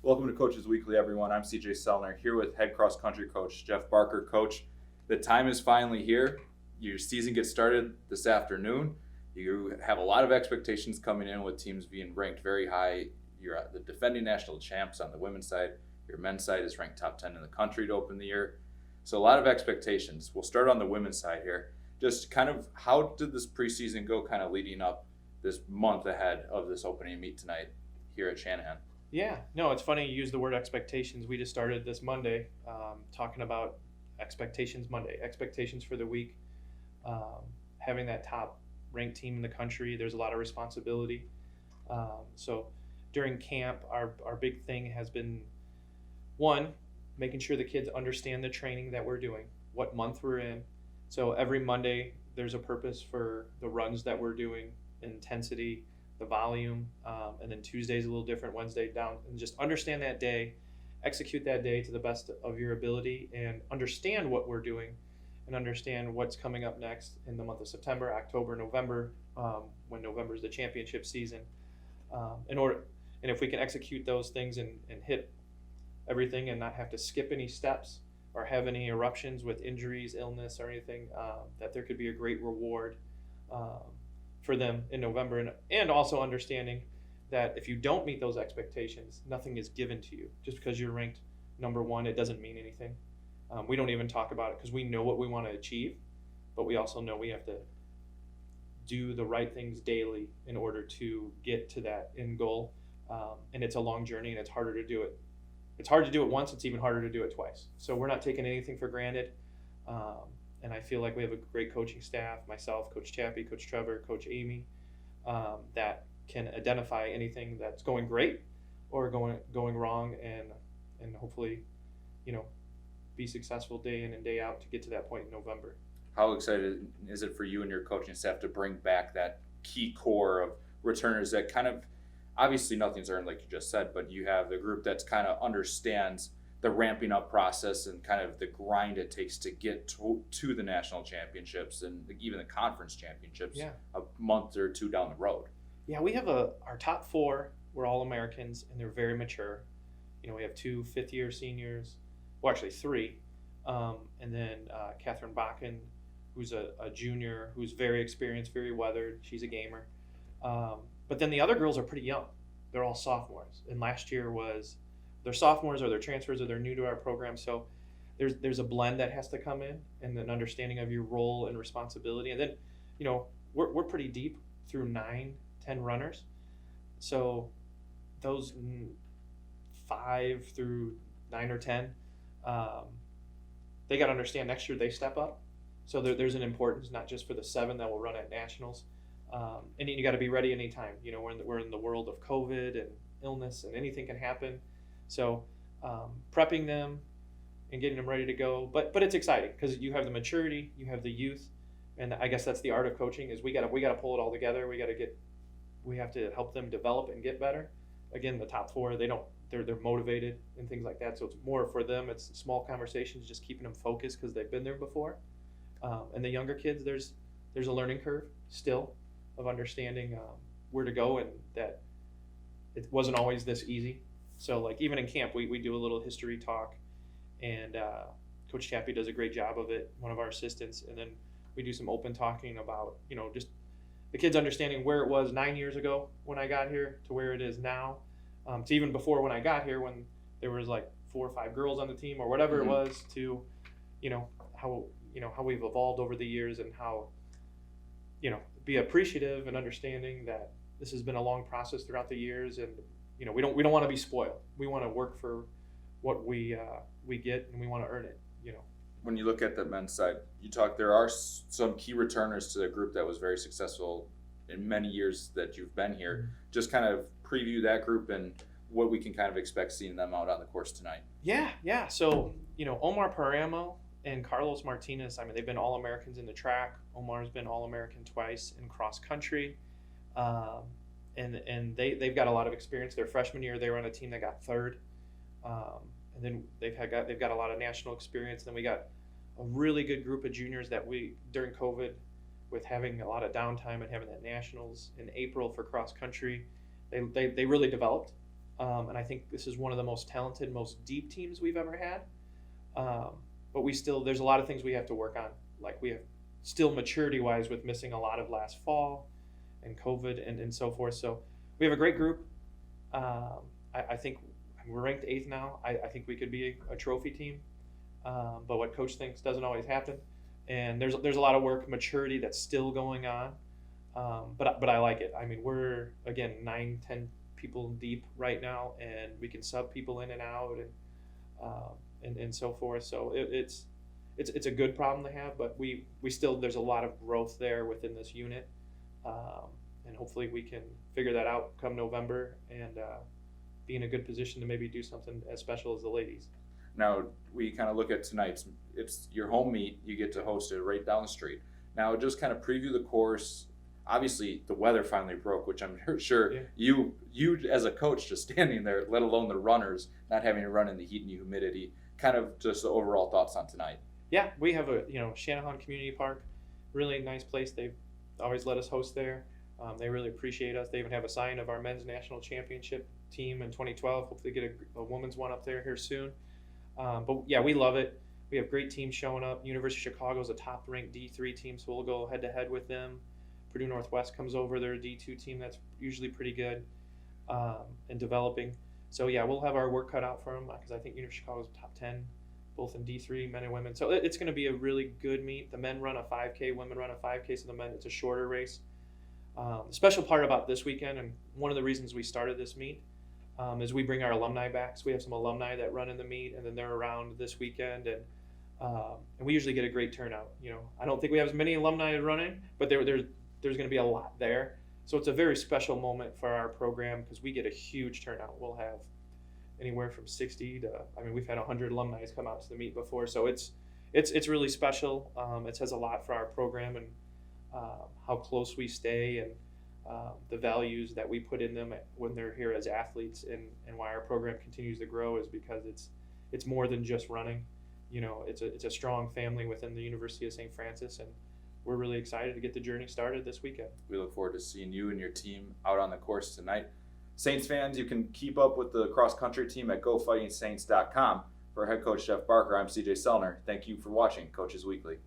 Welcome to Coaches Weekly, everyone. I'm CJ Sellner here with head cross country coach Jeff Barker. Coach, the time is finally here. Your season gets started this afternoon. You have a lot of expectations coming in with teams being ranked very high. You're the defending national champs on the women's side. Your men's side is ranked top 10 in the country to open the year. So a lot of expectations. We'll start on the women's side here. Just kind of how did this preseason go kind of leading up this month ahead of this opening meet tonight here at Shanahan? Yeah, no, it's funny you use the word expectations. We just started this Monday talking about expectations Monday, expectations for the week. Having that top ranked team in the country, there's a lot of responsibility. So during camp, our big thing has been, one, making sure the kids understand the training that we're doing, what month we're in. So every Monday, there's a purpose for the runs that we're doing, intensity, the volume, and then Tuesday's a little different, Wednesday down, and just understand that day, execute that day to the best of your ability, and understand what we're doing, and understand what's coming up next in the month of September, October, November, when November is the championship season. And if we can execute those things and hit everything and not have to skip any steps or have any eruptions with injuries, illness, or anything, that there could be a great reward for them in November, and also understanding that if you don't meet those expectations, nothing is given to you. Just because you're ranked number one, it doesn't mean anything. We don't even talk about it because we know what we want to achieve, but we also know we have to do the right things daily in order to get to that end goal. And it's a long journey, and it's harder to do it. It's hard to do it once. It's even harder to do it twice. So we're not taking anything for granted. And I feel like we have a great coaching staff, myself, Coach Chappie, Coach Trevor, Coach Amy, that can identify anything that's going great or going wrong, and hopefully, be successful day in and day out to get to that point in November. How excited is it for you and your coaching staff to bring back that key core of returners that kind of, obviously nothing's earned like you just said, but you have a group that's kind of understands the ramping up process and kind of the grind it takes to get to the national championships and even the conference championships a month or two down the road? Yeah, we have our top four, we're all Americans, and they're very mature. We have 2 fifth-year seniors, well, actually 3, and then Catherine Bakken, who's a junior, who's very experienced, very weathered. She's a gamer. But then the other girls are pretty young. They're all sophomores, and last year was they're sophomores or they're transfers or they're new to our program. So there's a blend that has to come in, and an understanding of your role and responsibility. And then, we're pretty deep through 9-10 runners. So those 5 through 9 or 10, they got to understand next year they step up. So there's an importance not just for the 7 that will run at nationals. And you got to be ready anytime. We're in the world of COVID and illness, and anything can happen. So prepping them and getting them ready to go, but it's exciting because you have the maturity, you have the youth, and I guess that's the art of coaching is we got to pull it all together. We have to help them develop and get better. Again, the top 4, they're motivated and things like that. So it's more for them. It's small conversations, just keeping them focused because they've been there before. And the younger kids, there's a learning curve still of understanding where to go, and that it wasn't always this easy. So like even in camp, we do a little history talk, and Coach Chappie does a great job of it, one of our assistants, and then we do some open talking about, just the kids understanding where it was 9 years ago when I got here to where it is now, to even before when I got here when there was like 4 or 5 girls on the team or whatever it was, to, how we've evolved over the years, and how, be appreciative and understanding that this has been a long process throughout the years, and we don't want to be spoiled. We want to work for what we get, and we want to earn it. When you look at the men's side, there are some key returners to the group that was very successful in many years that you've been here. Mm-hmm. Just kind of preview that group and what we can kind of expect seeing them out on the course tonight. Yeah. So Omar Paramo and Carlos Martinez, they've been All-Americans in the track. Omar's been All-American twice in cross country. And they've got a lot of experience. Their freshman year, they were on a team that got 3rd. And then they've got a lot of national experience. Then we got a really good group of juniors that during COVID, with having a lot of downtime and having that nationals in April for cross country, they really developed. And I think this is one of the most talented, most deep teams we've ever had. But there's a lot of things we have to work on. Like we have still maturity-wise with missing a lot of last fall and COVID and so forth. So we have a great group. I think we're ranked 8th now. I think we could be a trophy team. But what coach thinks doesn't always happen. And there's a lot of work, maturity that's still going on. But I like it. I mean, we're, again, 9-10 people deep right now, and we can sub people in and out and so forth. So it's a good problem to have, but we still, there's a lot of growth there within this unit. And hopefully we can figure that out come November and be in a good position to maybe do something as special as the ladies. Now, we kind of look at tonight's, it's your home meet, you get to host it right down the street. Now, just kind of preview the course. Obviously, the weather finally broke, which I'm sure you as a coach just standing there, let alone the runners, not having to run in the heat and humidity, kind of just the overall thoughts on tonight. Yeah, we have Shanahan Community Park, really nice place. They've always let us host there. They really appreciate us. They even have a sign of our men's national championship team in 2012. Hopefully get a women's one up there here soon. But yeah, we love it. We have great teams showing up. University of Chicago is a top-ranked D3 team, so we'll go head-to-head with them. Purdue Northwest comes over. They're a D2 team that's usually pretty good and developing. So yeah, we'll have our work cut out for them because I think University of Chicago is top 10, both in D3, men and women. So it's going to be a really good meet. The men run a 5K, women run a 5K. So the men, it's a shorter race. The special part about this weekend, and one of the reasons we started this meet, is we bring our alumni back. So we have some alumni that run in the meet, and then they're around this weekend, and we usually get a great turnout. I don't think we have as many alumni running, but there's going to be a lot there. So it's a very special moment for our program because we get a huge turnout. We'll have anywhere from 60 to, we've had 100 alumni come out to the meet before. So it's really special. It says a lot for our program and how close we stay and the values that we put in them when they're here as athletes, and why our program continues to grow is because it's more than just running. It's a strong family within the University of St. Francis, and we're really excited to get the journey started this weekend. We look forward to seeing you and your team out on the course tonight. Saints fans, you can keep up with the cross-country team at GoFightingSaints.com. For head coach Jeff Barker, I'm CJ Sellner. Thank you for watching Coaches Weekly.